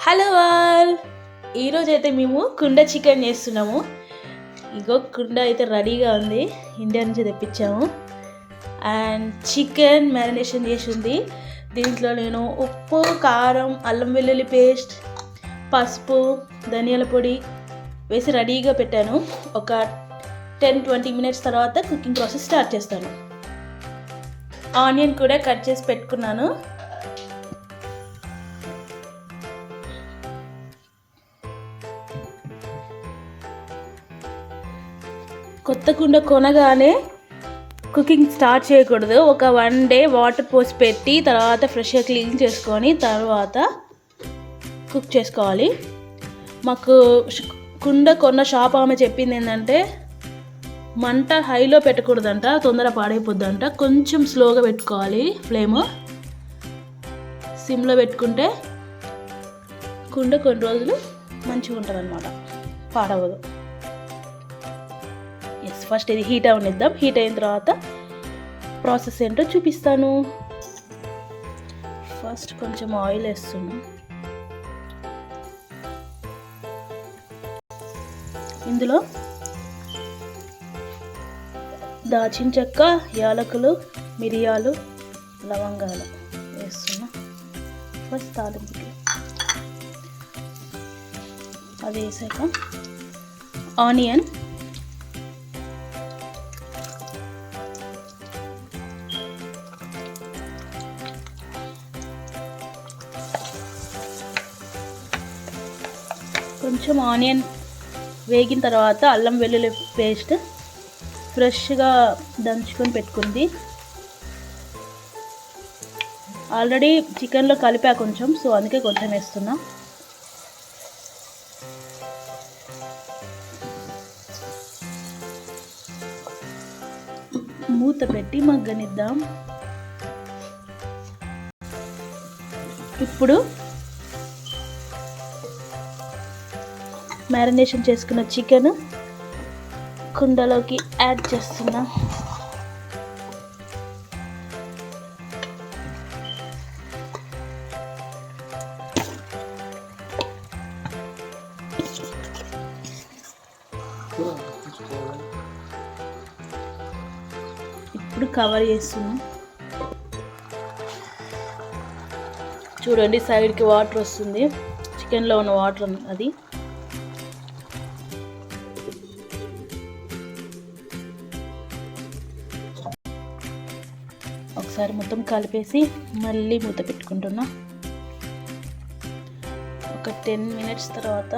Hello all, ఈరోజు అయితే మేము కుండ చికెన్ చేస్తున్నాము. ఇగో కుండ అయితే రెడీగా ఉంది, ఇండియా నుంచి తెప్పించాము. అండ్ చికెన్ మ్యారినేషన్ చేసి ఉంది. దీంట్లో నేను ఉప్పు, కారం, అల్లం వెల్లుల్లి పేస్ట్, పసుపు, ధనియాల పొడి వేసి రెడీగా పెట్టాను. ఒక 10-20 మినిట్స్ తర్వాత కుకింగ్ ప్రాసెస్ స్టార్ట్ చేస్తాను. ఆనియన్ కూడా కట్ చేసి పెట్టుకున్నాను. కొత్త కుండ కొనగానే కుకింగ్ స్టార్ట్ చేయకూడదు. ఒక 1 డే వాటర్ పోసి పెట్టి తర్వాత ఫ్రెష్గా క్లీన్ చేసుకొని తర్వాత కుక్ చేసుకోవాలి. మాకు కుండ కొన్న షాప్ ఆమె చెప్పింది ఏంటంటే మంట హైలో పెట్టకూడదంట, తొందర పాడైపోద్దంట. కొంచెం స్లోగా పెట్టుకోవాలి, ఫ్లేమ్ సిమ్లో పెట్టుకుంటే కుండ కొన్ని రోజులు మంచిగా ఉంటుంది అన్నమాట, పాడవదు. ఫస్ట్ ఇది హీట్ అవనిద్దాం. హీట్ అయిన తర్వాత ప్రాసెస్ ఏంటో చూపిస్తాను. ఫస్ట్ కొంచెం ఆయిల్ వేస్తున్నాను. ఇందులో దాచిన చెక్క, యాలకులు, మిరియాలు, లవంగాలు వేస్తున్నా. ఫస్ట్ తాలింపుకి అది వేసాక ఆనియన్, కొంచెం ఆనియన్ వేగిన తర్వాత అల్లం వెల్లుల్లి పేస్ట్ ఫ్రెష్గా దంచుకొని పెట్టుకుంది. ఆల్రెడీ చికెన్లో కలిపా కొంచెం, సో అందుకే కొంచెం వేస్తున్నా. మూత పెట్టి మగ్గనిద్దాం. ఇప్పుడు మ్యారినేషన్ చేసుకున్న చికెన్ కుండలోకి యాడ్ చేస్తున్నా. ఇప్పుడు కవర్ చేస్తున్నా. చూడండి, సైడ్కి వాటర్ వస్తుంది, చికెన్లో ఉన్న వాటర్ అది. ఒకసారి మొత్తం కలిపేసి మళ్ళీ మూత పెట్టుకుంటున్నా. ఒక 10 మినిట్స్ తర్వాత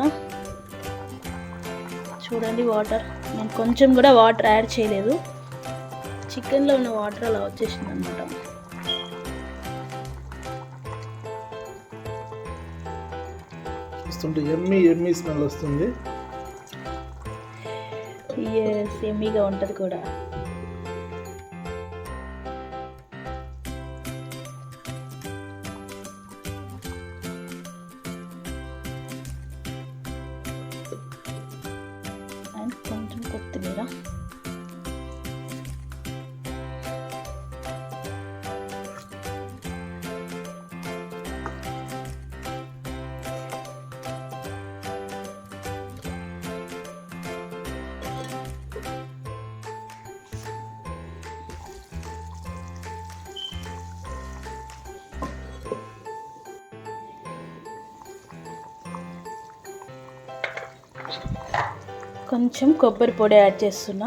చూడండి, వాటర్ నేను కొంచెం కూడా వాటర్ యాడ్ చేయలేదు, చికెన్లో ఉన్న వాటర్ అలా వచ్చేసింది అనమాట. ఎమ్మీ స్మెల్ వస్తుంది. ఎమ్మీగా ఉంటుంది కూడా. అండ్ కొంచెం కొత్తిమీర. కొంచెం కొబ్బరి పొడి యాడ్ చేస్తున్నా.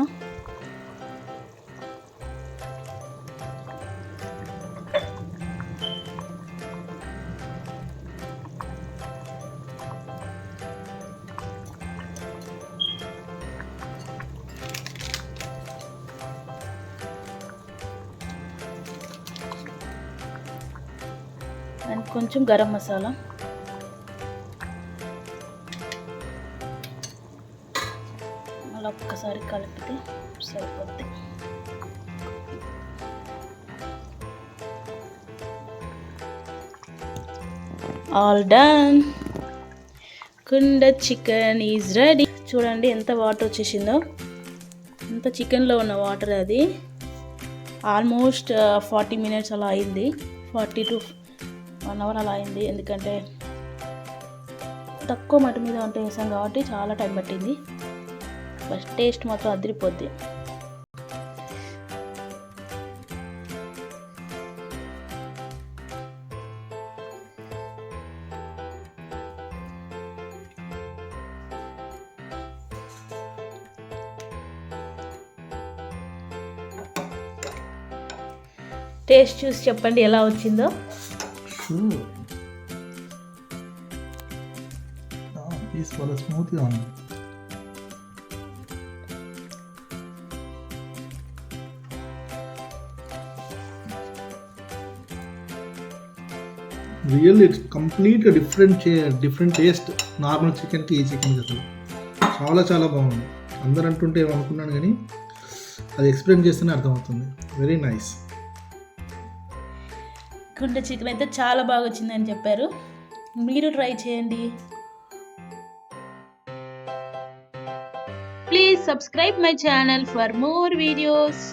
అండ్ కొంచెం గరం మసాలా. ఒక్కసారి కలిపితే సరిపోద్ది. All done. కుండ చికెన్ ఈజ్ రెడీ. చూడండి ఎంత వాటర్ వచ్చేసిందో. అంత చికెన్లో ఉన్న వాటర్ అది. ఆల్మోస్ట్ 40 మినిట్స్ అలా అయింది, 40 to 1 hour అలా అయింది. ఎందుకంటే తక్కువ మట్టి మీద వంట చేసాం కాబట్టి చాలా టైం పట్టింది. బట్ టేస్ట్ మాత్రం అదిరిపోద్ది. టేస్ట్ చూసి చెప్పండి ఎలా వచ్చిందో. పీస్ చాలా స్మూత్గా ఉంది. రియల్ ఇట్స్ కంప్లీట్గా డిఫరెంట్ టేస్ట్ నార్మల్ చికెన్కి ఈ చికెన్కి అసలు చాలా చాలా బాగుంది. అందరు అంటుంటే ఏమనుకున్నాను కానీ అది ఎక్స్ప్లెయిన్ చేస్తేనే అర్థమవుతుంది. Very nice. కుండ చికెన్ అయితే చాలా బాగా వచ్చిందని చెప్పారు. మీరు ట్రై చేయండి. Please subscribe my channel for more videos.